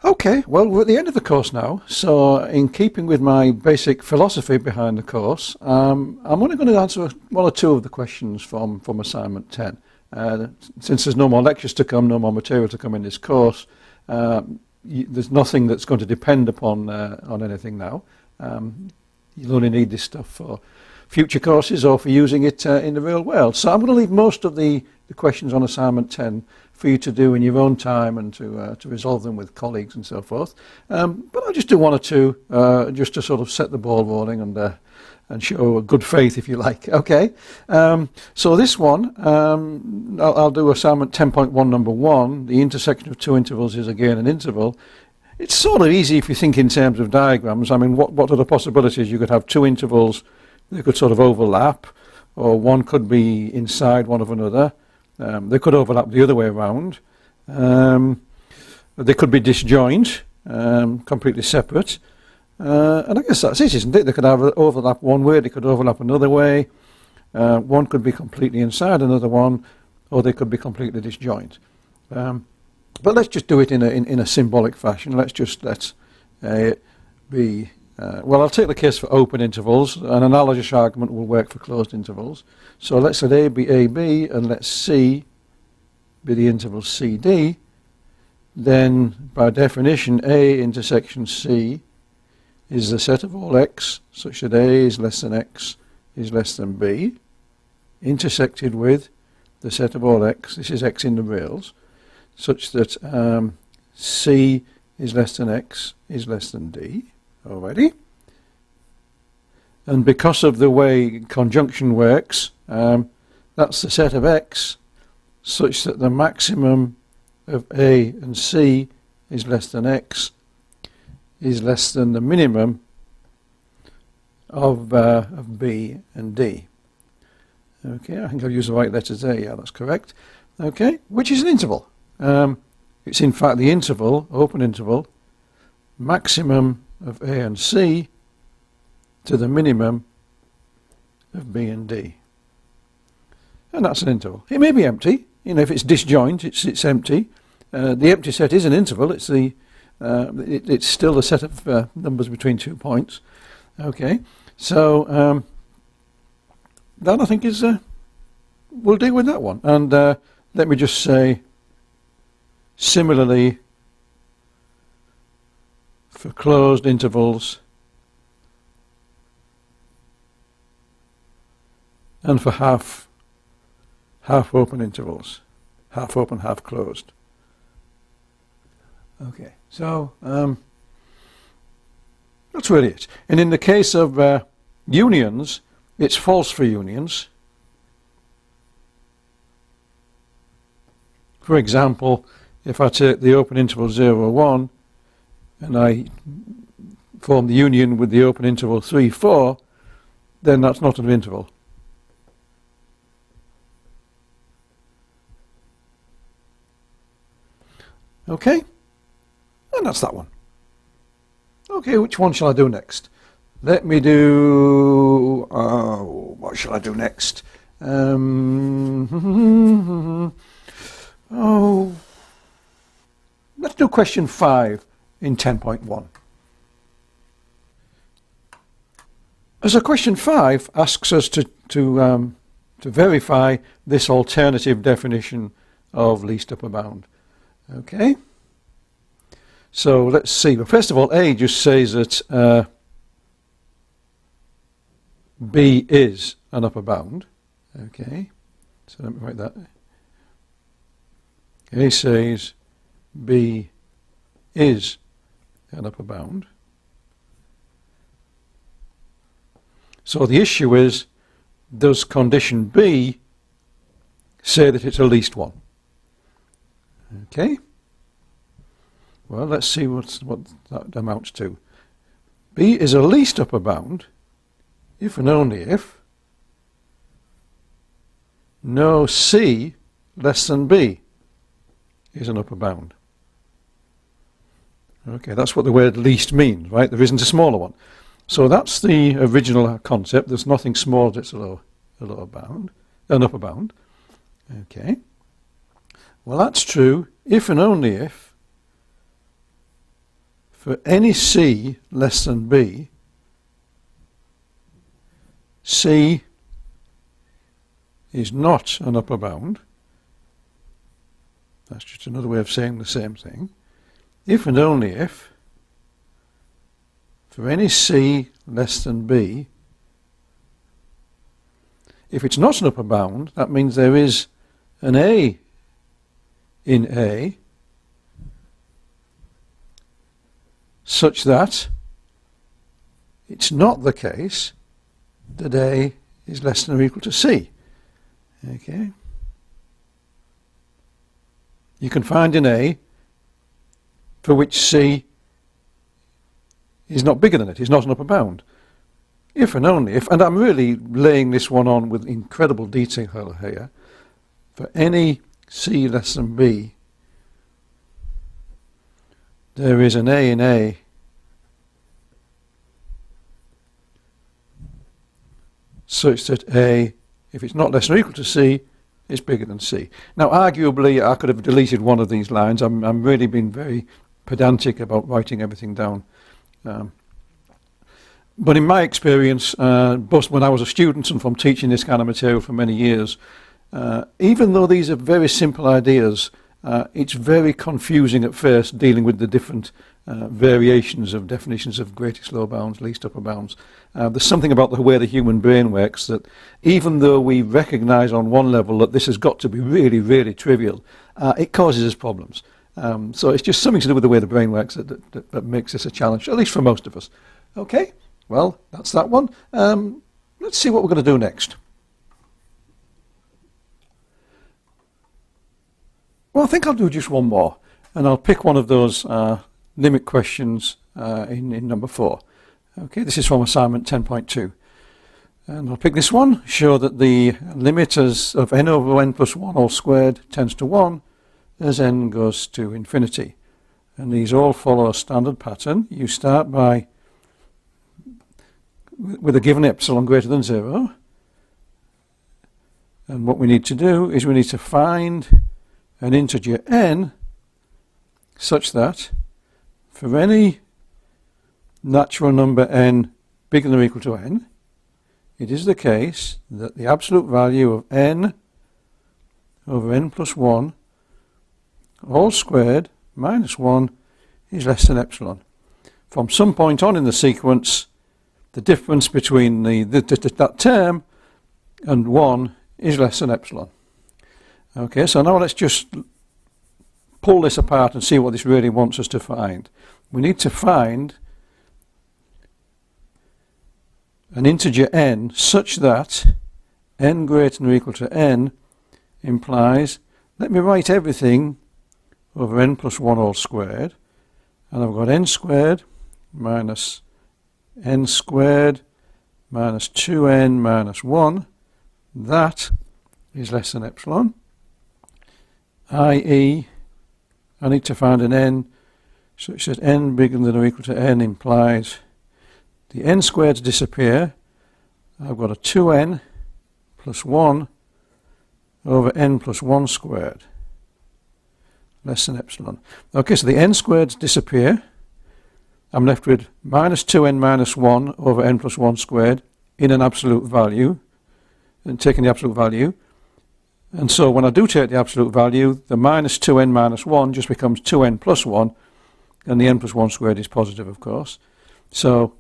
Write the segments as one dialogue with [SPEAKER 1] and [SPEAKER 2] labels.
[SPEAKER 1] Okay, well, we're at the end of the course now, so in keeping with my basic philosophy behind the course, I'm only going to answer one or two of the questions from assignment 10. Since there's no more lectures to come, no more material to come in this course, there's nothing that's going to depend upon on anything now. You'll only need this stuff for future courses or for using it in the real world. So I'm going to leave most of the questions on assignment 10 for you to do in your own time and to resolve them with colleagues and so forth. But I'll just do one or two just to sort of set the ball rolling and show a good faith, if you like. Okay. So this one, I'll do assignment 10.1 number 1. The intersection of two intervals is again an interval. It's sort of easy if you think in terms of diagrams. I mean, what are the possibilities? You could have two intervals that could sort of overlap, or one could be inside one of another. They could overlap the other way around. They could be disjoint, completely separate. And I guess that's it, isn't it? They could have overlap one way, they could overlap another way. One could be completely inside another one, or they could be completely disjoint. But let's just do it in a symbolic fashion. Let's be... well, I'll take the case for open intervals. An analogous argument will work for closed intervals. So let's let A be AB and let C be the interval CD. Then, by definition, A intersection C is the set of all x such that A is less than x is less than B, intersected with the set of all x, this is x in the reals, such that C is less than x is less than D. Already. And because of the way conjunction works, that's the set of x such that the maximum of A and C is less than x is less than the minimum of B and D. Okay, I think I've used the right letters there. Yeah, that's correct. Okay, which is an interval. It's in fact the interval, open interval, maximum of A and C to the minimum of B and D. And that's an interval. It may be empty. You know, if it's disjoint, it's empty. The empty set is an interval. It's it's still a set of numbers between 2 points. Okay, so that I think is we'll deal with that one. And let me just say, similarly, for closed intervals and for half open intervals, half open, half closed. Okay, so that's really it. And in the case of unions, it's false for unions. For example, if I take the open interval 0, 1 and I form the union with the open interval 3, 4, then that's not an interval. Okay, and that's that one. Okay, which one shall I do next? Let me do... what shall I do next? Let's do question 5 in 10.1. So question 5 asks us to verify this alternative definition of least upper bound. Okay, so let's see. Well, first of all, A just says that B is an upper bound. Okay, so let me write that. A says B is an upper bound. So the issue is, does condition B say that it's a least one? Okay. Well, let's see what that amounts to. B is a least upper bound if and only if no C less than B is an upper bound. Okay, that's what the word least means, right? There isn't a smaller one. So that's the original concept. There's nothing small that's a lower bound, an upper bound. Okay. Well, that's true if and only if for any c less than b, c is not an upper bound. That's just another way of saying the same thing. If and only if, for any c less than b, if it's not an upper bound, that means there is an a in A such that it's not the case that A is less than or equal to C. Okay. You can find an A for which C is not bigger than it, is not an upper bound. If and only if, and I'm really laying this one on with incredible detail here, for any c less than b, there is an a in A such that A, if it's not less than or equal to C, is bigger than C. Now, arguably, I could have deleted one of these lines. I'm really being very pedantic about writing everything down. But in my experience, both when I was a student and from teaching this kind of material for many years, even though these are very simple ideas, it's very confusing at first dealing with the different variations of definitions of greatest lower bounds, least upper bounds. There's something about the way the human brain works that even though we recognize on one level that this has got to be really, really trivial, it causes us problems. So it's just something to do with the way the brain works that makes this a challenge, at least for most of us. Okay, well, that's that one. Let's see what we're going to do next. Well, I think I'll do just one more, and I'll pick one of those limit questions in number 4. Okay, this is from assignment 10.2. And I'll pick this one, show that the limit of n over n plus 1 all squared tends to 1 as n goes to infinity. And these all follow a standard pattern. You start by with a given epsilon greater than 0. And what we need to do is we need to find an integer n such that for any natural number n bigger than or equal to n, it is the case that the absolute value of n over n plus 1 all squared minus 1 is less than epsilon. From some point on in the sequence, the difference between that term and 1 is less than epsilon. Okay, so now let's just pull this apart and see what this really wants us to find. We need to find an integer n such that n greater than or equal to n implies, let me write everything over n plus 1 all squared, and I've got n squared minus n squared minus 2n minus 1, that is less than epsilon, i.e. I need to find an n such that n bigger than or equal to n implies the n squareds disappear. I've got a 2n plus 1 over n plus 1 squared, less than epsilon. Okay, so the n squareds disappear. I'm left with minus 2n minus 1 over n plus 1 squared in an absolute value, and taking the absolute value. And so when I do take the absolute value, the minus 2n minus 1 just becomes 2n plus 1, and the n plus 1 squared is positive, of course. So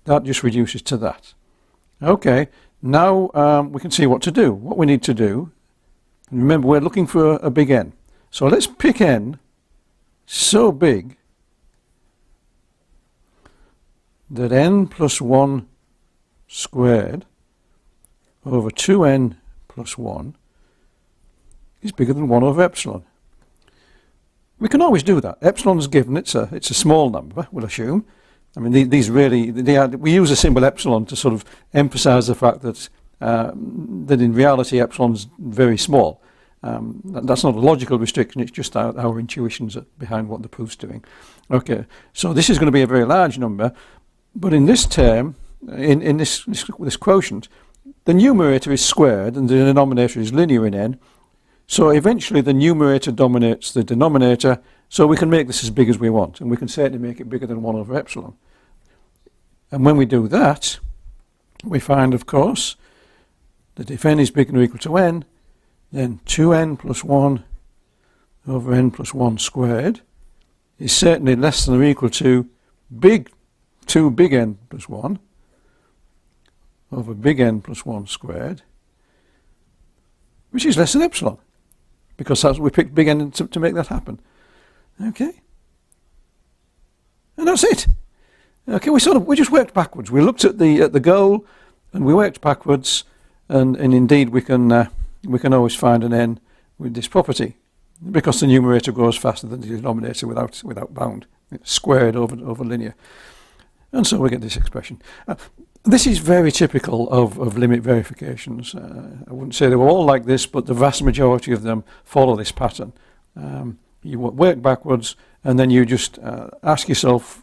[SPEAKER 1] that just reduces to that. Okay, now we can see what to do. What we need to do, remember we're looking for a big n. So let's pick n so big that n plus 1 squared over 2n plus 1 is bigger than 1 over epsilon. We can always do that. Epsilon's given, it's a small number, we'll assume. I mean, these really, we use a symbol epsilon to sort of emphasize the fact that that in reality epsilon's very small. That's not a logical restriction, it's just our intuitions behind what the proof's doing. Okay, so this is going to be a very large number, but in this term, in this quotient, the numerator is squared and the denominator is linear in n, so eventually the numerator dominates the denominator So we can make this as big as we want, and we can certainly make it bigger than 1 over epsilon. And when we do that, we find, of course, that if n is bigger than or equal to n, then 2n plus 1 over n plus 1 squared is certainly less than or equal to 2 big N plus 1 over big N plus 1 squared, which is less than epsilon, because we picked big N to make that happen. Okay? And that's it. Okay, we just worked backwards. We looked at the goal, and we worked backwards, and indeed we can always find an n with this property, because the numerator grows faster than the denominator without bound. It's squared over linear, and so we get this expression. This is very typical of limit verifications. I wouldn't say they were all like this, but the vast majority of them follow this pattern. You work backwards, and then you just ask yourself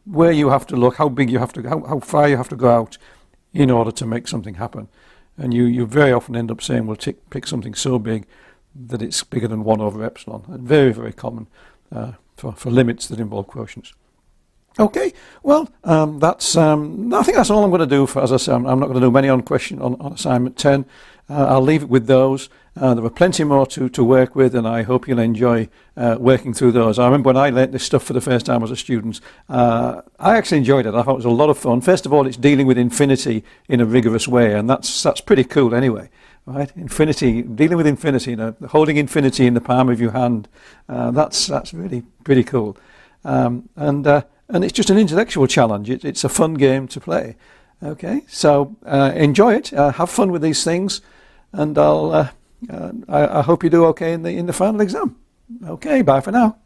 [SPEAKER 1] where you have to look, how big you have to go, how far you have to go out in order to make something happen. And you very often end up saying, well, pick something so big that it's bigger than 1 over epsilon. And very, very common for limits that involve quotients. Okay, well, I think that's all I'm going to do. As I say, I'm not going to do many on assignment 10. I'll leave it with those. There are plenty more to work with, and I hope you'll enjoy working through those. I remember when I learnt this stuff for the first time as a student, I actually enjoyed it. I thought it was a lot of fun. First of all, it's dealing with infinity in a rigorous way, and that's pretty cool anyway. Right, infinity, dealing with infinity, holding infinity in the palm of your hand, that's really pretty cool. And it's just an intellectual challenge. It's a fun game to play. Okay, so enjoy it, have fun with these things, and I hope you do okay in the final exam. Okay, bye for now.